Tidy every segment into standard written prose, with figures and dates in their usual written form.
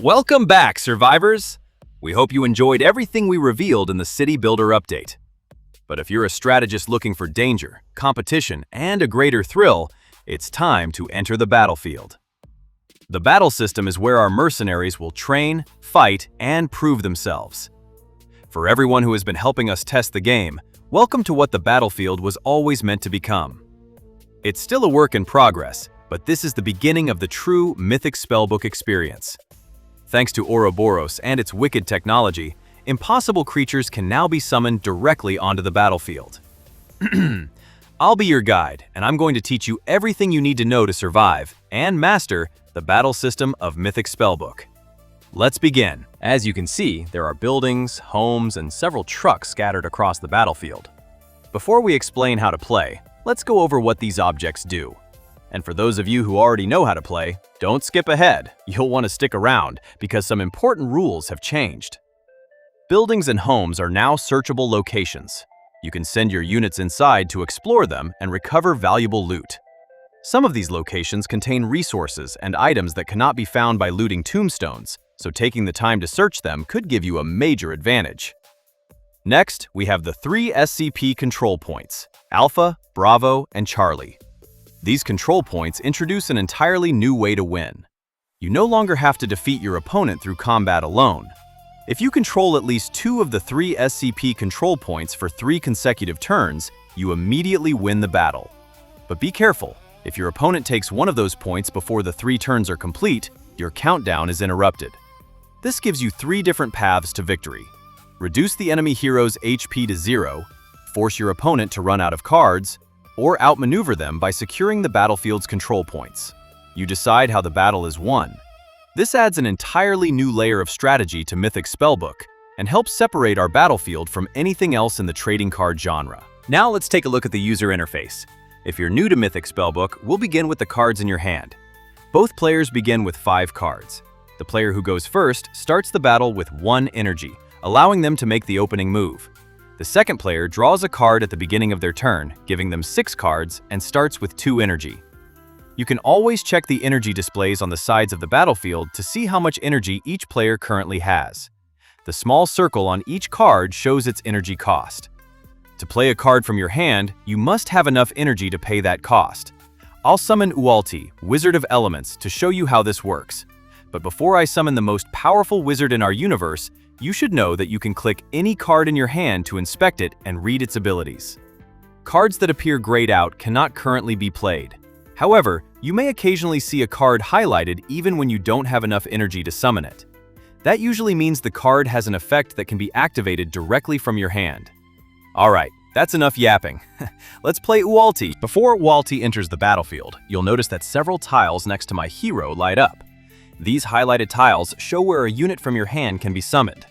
Welcome back, survivors! We hope you enjoyed everything we revealed in the City Builder update. But if you're a strategist looking for danger, competition, and a greater thrill, it's time to enter the battlefield. The battle system is where our mercenaries will train, fight, and prove themselves. For everyone who has been helping us test the game, welcome to what the battlefield was always meant to become. It's still a work in progress, but this is the beginning of the true Mythic Spellbook experience. Thanks to Ouroboros and its wicked technology, impossible creatures can now be summoned directly onto the battlefield. I'll be your guide, and I'm going to teach you everything you need to know to survive and master the battle system of Mythic Spellbook. Let's begin. As you can see, there are buildings, homes, and several trucks scattered across the battlefield. Before we explain how to play, let's go over what these objects do. And for those of you who already know how to play, don't skip ahead. You'll want to stick around because some important rules have changed. Buildings and homes are now searchable locations. You can send your units inside to explore them and recover valuable loot. Some of these locations contain resources and items that cannot be found by looting tombstones, so taking the time to search them could give you a major advantage. Next, we have the 3 SCP control points: Alpha, Bravo, and Charlie. These control points introduce an entirely new way to win. You no longer have to defeat your opponent through combat alone. If you control at least 2 of the 3 SCP control points for 3 consecutive turns, you immediately win the battle. But be careful, if your opponent takes one of those points before the 3 turns are complete, your countdown is interrupted. This gives you 3 different paths to victory. Reduce the enemy hero's HP to 0, force your opponent to run out of cards, or outmaneuver them by securing the battlefield's control points. You decide how the battle is won. This adds an entirely new layer of strategy to Mythic Spellbook and helps separate our battlefield from anything else in the trading card genre. Now let's take a look at the user interface. If you're new to Mythic Spellbook, we'll begin with the cards in your hand. Both players begin with 5 cards. The player who goes first starts the battle with 1 energy, allowing them to make the opening move. The second player draws a card at the beginning of their turn, giving them 6 cards, and starts with 2 energy. You can always check the energy displays on the sides of the battlefield to see how much energy each player currently has. The small circle on each card shows its energy cost. To play a card from your hand, you must have enough energy to pay that cost. I'll summon Ualti, Wizard of Elements, to show you how this works. But before I summon the most powerful wizard in our universe, you should know that you can click any card in your hand to inspect it and read its abilities. Cards that appear grayed out cannot currently be played. However, you may occasionally see a card highlighted even when you don't have enough energy to summon it. That usually means the card has an effect that can be activated directly from your hand. Alright, that's enough yapping. Let's play Ualti. Before Ualti enters the battlefield, you'll notice that several tiles next to my hero light up. These highlighted tiles show where a unit from your hand can be summoned.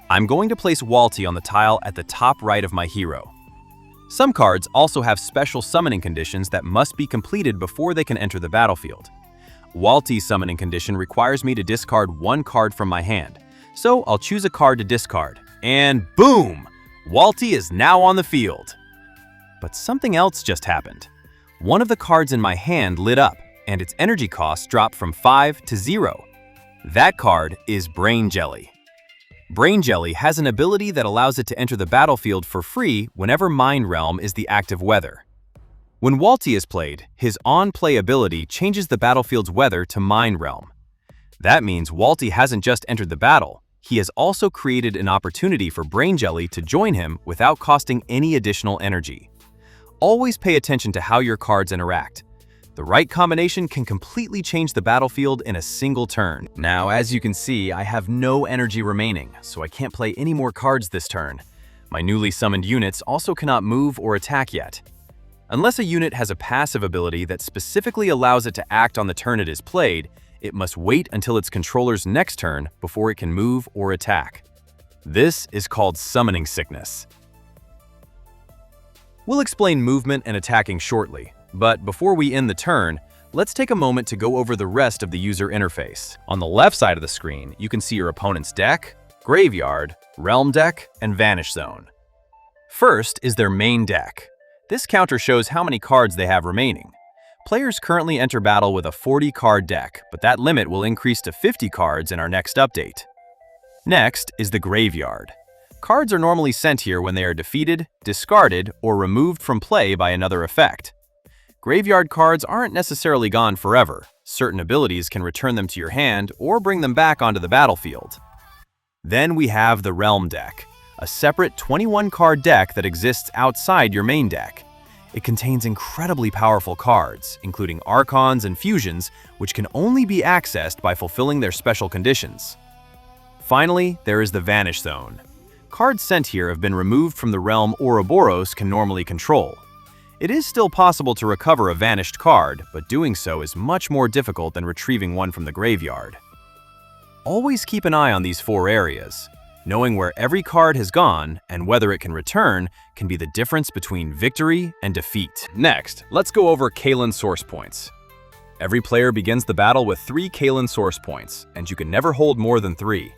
I'm going to place Ualti on the tile at the top right of my hero. Some cards also have special summoning conditions that must be completed before they can enter the battlefield. Ualti's summoning condition requires me to discard 1 card from my hand, so I'll choose a card to discard. And boom! Ualti is now on the field. But something else just happened. One of the cards in my hand lit up, and its energy cost dropped from 5 to 0. That card is Brain Jelly. Brain Jelly has an ability that allows it to enter the battlefield for free whenever Mind Realm is the active weather. When Ualti is played, his on-play ability changes the battlefield's weather to Mind Realm. That means Ualti hasn't just entered the battle, he has also created an opportunity for Brain Jelly to join him without costing any additional energy. Always pay attention to how your cards interact. The right combination can completely change the battlefield in a single turn. Now, as you can see, I have no energy remaining, so I can't play any more cards this turn. My newly summoned units also cannot move or attack yet. Unless a unit has a passive ability that specifically allows it to act on the turn it is played, it must wait until its controller's next turn before it can move or attack. This is called summoning sickness. We'll explain movement and attacking shortly. But before we end the turn, let's take a moment to go over the rest of the user interface. On the left side of the screen, you can see your opponent's deck, graveyard, realm deck, and vanish zone. First is their main deck. This counter shows how many cards they have remaining. Players currently enter battle with a 40-card deck, but that limit will increase to 50 cards in our next update. Next is the graveyard. Cards are normally sent here when they are defeated, discarded, or removed from play by another effect. Graveyard cards aren't necessarily gone forever. Certain abilities can return them to your hand or bring them back onto the battlefield. Then we have the Realm deck, a separate 21-card deck that exists outside your main deck. It contains incredibly powerful cards, including Archons and Fusions, which can only be accessed by fulfilling their special conditions. Finally, there is the Vanish Zone. Cards sent here have been removed from the realm Ouroboros can normally control. It is still possible to recover a vanished card, but doing so is much more difficult than retrieving one from the graveyard. Always keep an eye on these 4 areas. Knowing where every card has gone and whether it can return can be the difference between victory and defeat. Next, let's go over Kalan source points. Every player begins the battle with 3 Kalan source points, and you can never hold more than 3.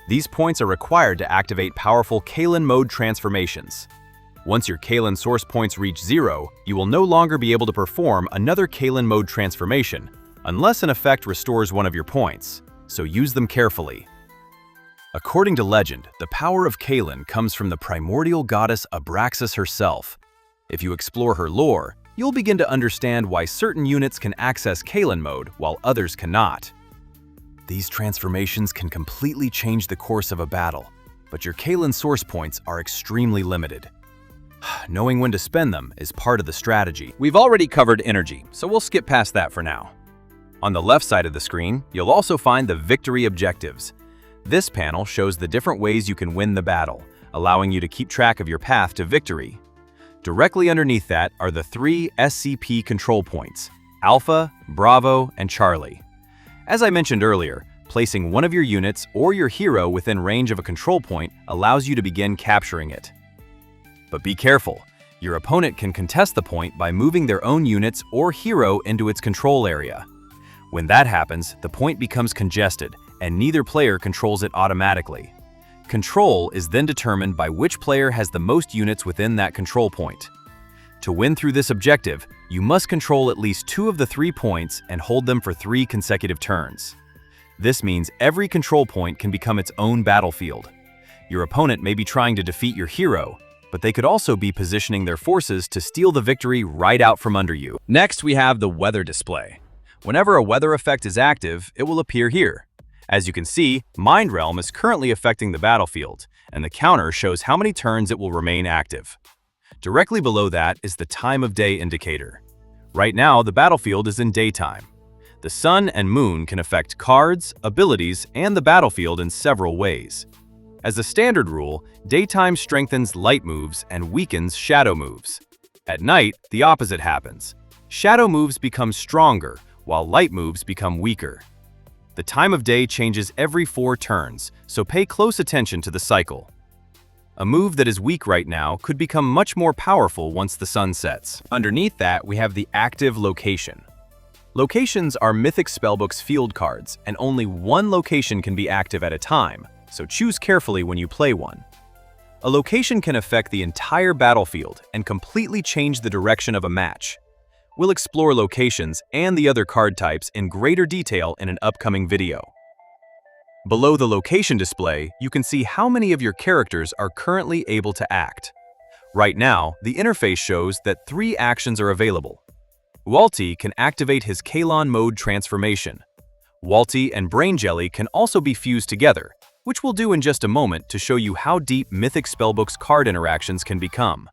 These points are required to activate powerful Kalan mode transformations. Once your Kalan source points reach 0, you will no longer be able to perform another Kalan mode transformation, unless an effect restores one of your points, so use them carefully. According to legend, the power of Kalan comes from the primordial goddess Abraxas herself. If you explore her lore, you'll begin to understand why certain units can access Kalan mode while others cannot. These transformations can completely change the course of a battle, but your Kalan source points are extremely limited. Knowing when to spend them is part of the strategy. We've already covered energy, so we'll skip past that for now. On the left side of the screen, you'll also find the victory objectives. This panel shows the different ways you can win the battle, allowing you to keep track of your path to victory. Directly underneath that are the 3 SCP control points: Alpha, Bravo, and Charlie. As I mentioned earlier, placing one of your units or your hero within range of a control point allows you to begin capturing it. But be careful, your opponent can contest the point by moving their own units or hero into its control area. When that happens, the point becomes congested, and neither player controls it automatically. Control is then determined by which player has the most units within that control point. To win through this objective, you must control at least 2 of the 3 points and hold them for 3 consecutive turns. This means every control point can become its own battlefield. Your opponent may be trying to defeat your hero, but they could also be positioning their forces to steal the victory right out from under you. Next, we have the weather display. Whenever a weather effect is active, it will appear here. As you can see, Mind Realm is currently affecting the battlefield, and the counter shows how many turns it will remain active. Directly below that is the time of day indicator. Right now, the battlefield is in daytime. The sun and moon can affect cards, abilities, and the battlefield in several ways. As a standard rule, daytime strengthens light moves and weakens shadow moves. At night, the opposite happens. Shadow moves become stronger, while light moves become weaker. The time of day changes every 4 turns, so pay close attention to the cycle. A move that is weak right now could become much more powerful once the sun sets. Underneath that, we have the active location. Locations are Mythic Spellbook's field cards, and only one location can be active at a time, so choose carefully when you play one. A location can affect the entire battlefield and completely change the direction of a match. We'll explore locations and the other card types in greater detail in an upcoming video. Below the location display, you can see how many of your characters are currently able to act. Right now, the interface shows that 3 actions are available. Walty can activate his Kalan mode transformation. Walty and Brain Jelly can also be fused together, which we'll do in just a moment to show you how deep Mythic Spellbook's card interactions can become.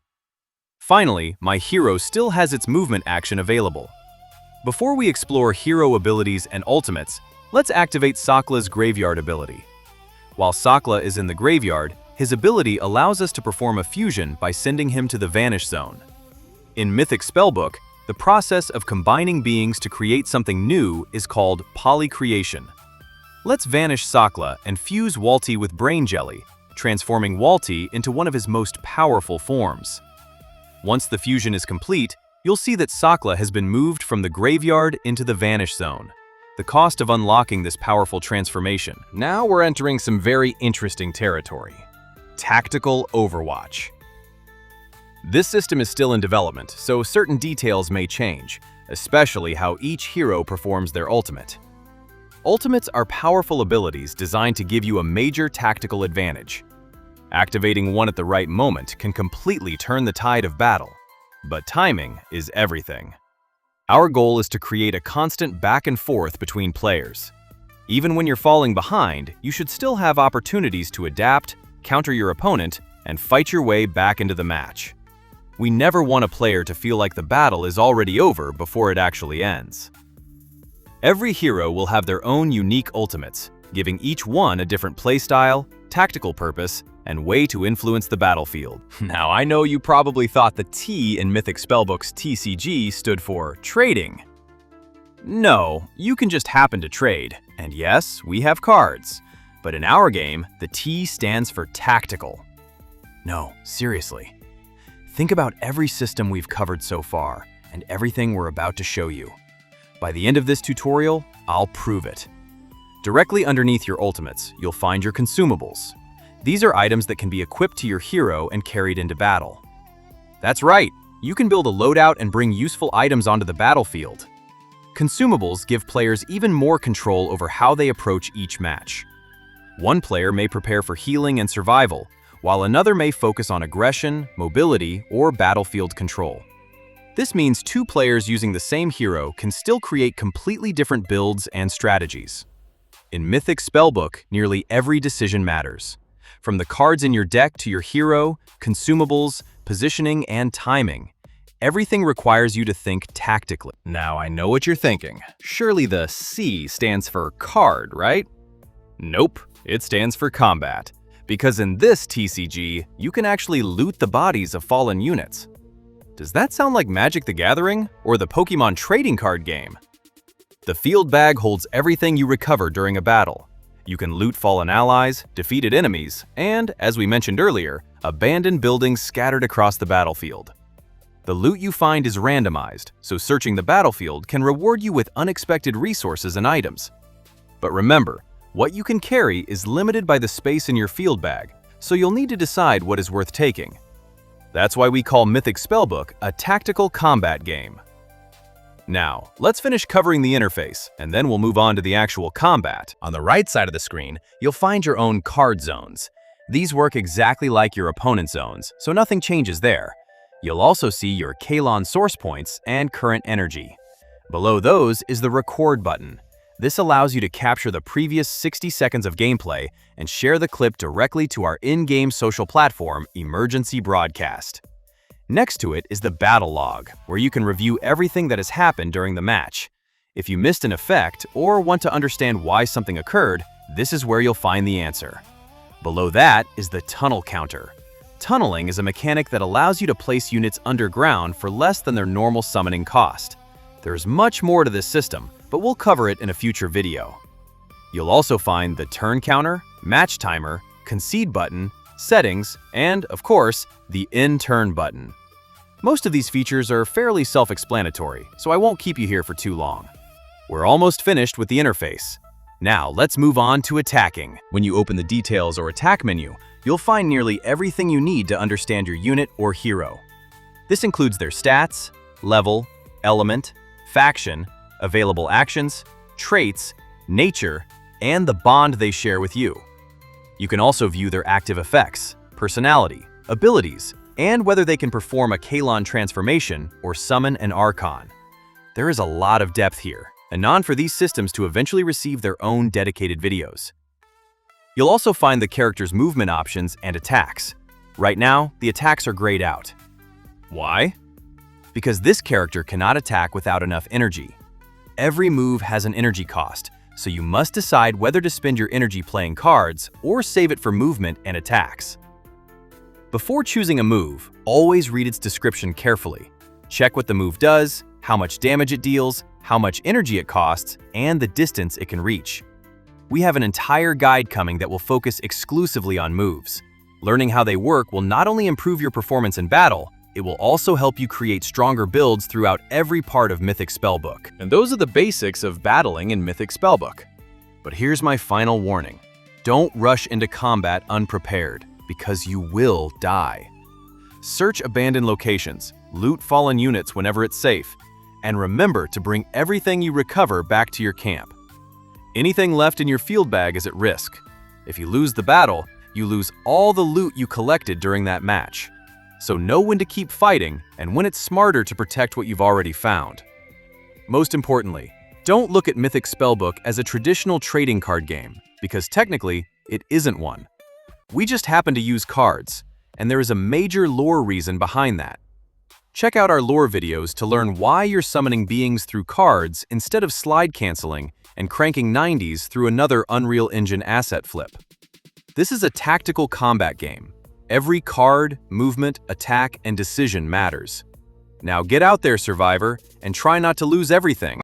Finally, my hero still has its movement action available. Before we explore hero abilities and ultimates, let's activate Sakla's graveyard ability. While Sakla is in the graveyard, his ability allows us to perform a fusion by sending him to the Vanish Zone. In Mythic Spellbook, the process of combining beings to create something new is called polycreation. Let's vanish Sakla and fuse Walty with Brain Jelly, transforming Walty into one of his most powerful forms. Once the fusion is complete, you'll see that Sakla has been moved from the graveyard into the Vanish Zone. The cost of unlocking this powerful transformation. Now we're entering some very interesting territory. Tactical Overwatch. This system is still in development, so certain details may change, especially how each hero performs their ultimate. Ultimates are powerful abilities designed to give you a major tactical advantage. Activating one at the right moment can completely turn the tide of battle, but timing is everything. Our goal is to create a constant back and forth between players. Even when you're falling behind, you should still have opportunities to adapt, counter your opponent, and fight your way back into the match. We never want a player to feel like the battle is already over before it actually ends. Every hero will have their own unique ultimates, giving each one a different playstyle, tactical purpose, and way to influence the battlefield. Now, I know you probably thought the T in Mythic Spellbook's TCG stood for trading. No, you can just happen to trade. And yes, we have cards. But in our game, the T stands for tactical. No, seriously. Think about every system we've covered so far, and everything we're about to show you. By the end of this tutorial, I'll prove it. Directly underneath your ultimates, you'll find your consumables. These are items that can be equipped to your hero and carried into battle. That's right, you can build a loadout and bring useful items onto the battlefield. Consumables give players even more control over how they approach each match. One player may prepare for healing and survival, while another may focus on aggression, mobility, or battlefield control. This means two players using the same hero can still create completely different builds and strategies. In Mythic Spellbook, nearly every decision matters. From the cards in your deck to your hero, consumables, positioning, and timing, everything requires you to think tactically. Now, I know what you're thinking. Surely the C stands for card, right? Nope, it stands for combat. Because in this TCG, you can actually loot the bodies of fallen units. Does that sound like Magic the Gathering or the Pokemon trading card game? The field bag holds everything you recover during a battle. You can loot fallen allies, defeated enemies, and, as we mentioned earlier, abandoned buildings scattered across the battlefield. The loot you find is randomized, so searching the battlefield can reward you with unexpected resources and items. But remember, what you can carry is limited by the space in your field bag, so you'll need to decide what is worth taking. That's why we call Mythic Spellbook a tactical combat game. Now, let's finish covering the interface, and then we'll move on to the actual combat. On the right side of the screen, you'll find your own card zones. These work exactly like your opponent's zones, so nothing changes there. You'll also see your Kalon source points and current energy. Below those is the record button. This allows you to capture the previous 60 seconds of gameplay and share the clip directly to our in-game social platform, Emergency Broadcast. Next to it is the battle log, where you can review everything that has happened during the match. If you missed an effect or want to understand why something occurred, this is where you'll find the answer. Below that is the tunnel counter. Tunneling is a mechanic that allows you to place units underground for less than their normal summoning cost. There's much more to this system, but we'll cover it in a future video. You'll also find the turn counter, match timer, concede button, settings, and, of course, the end turn button. Most of these features are fairly self-explanatory, so I won't keep you here for too long. We're almost finished with the interface. Now, let's move on to attacking. When you open the Details or Attack menu, you'll find nearly everything you need to understand your unit or hero. This includes their stats, level, element, faction, available actions, traits, nature, and the bond they share with you. You can also view their active effects, personality, abilities, and whether they can perform a Kalon transformation or summon an Archon. There is a lot of depth here, anon for these systems to eventually receive their own dedicated videos. You'll also find the character's movement options and attacks. Right now, the attacks are grayed out. Why? Because this character cannot attack without enough energy. Every move has an energy cost, so you must decide whether to spend your energy playing cards or save it for movement and attacks. Before choosing a move, always read its description carefully. Check what the move does, how much damage it deals, how much energy it costs, and the distance it can reach. We have an entire guide coming that will focus exclusively on moves. Learning how they work will not only improve your performance in battle, it will also help you create stronger builds throughout every part of Mythic Spellbook. And those are the basics of battling in Mythic Spellbook. But here's my final warning. Don't rush into combat unprepared, because you will die. Search abandoned locations, loot fallen units whenever it's safe, And remember to bring everything you recover back to your camp. Anything left in your field bag is at risk. If you lose the battle, you lose all the loot you collected during that match. So know when to keep fighting and when it's smarter to protect what you've already found. Most importantly, don't look at Mythic Spellbook as a traditional trading card game, because technically, it isn't one. We just happen to use cards, and there is a major lore reason behind that. Check out our lore videos to learn why you're summoning beings through cards instead of slide canceling and cranking 90s through another Unreal Engine asset flip. This is a tactical combat game. Every card, movement, attack, and decision matters. Now get out there, Survivor, and try not to lose everything.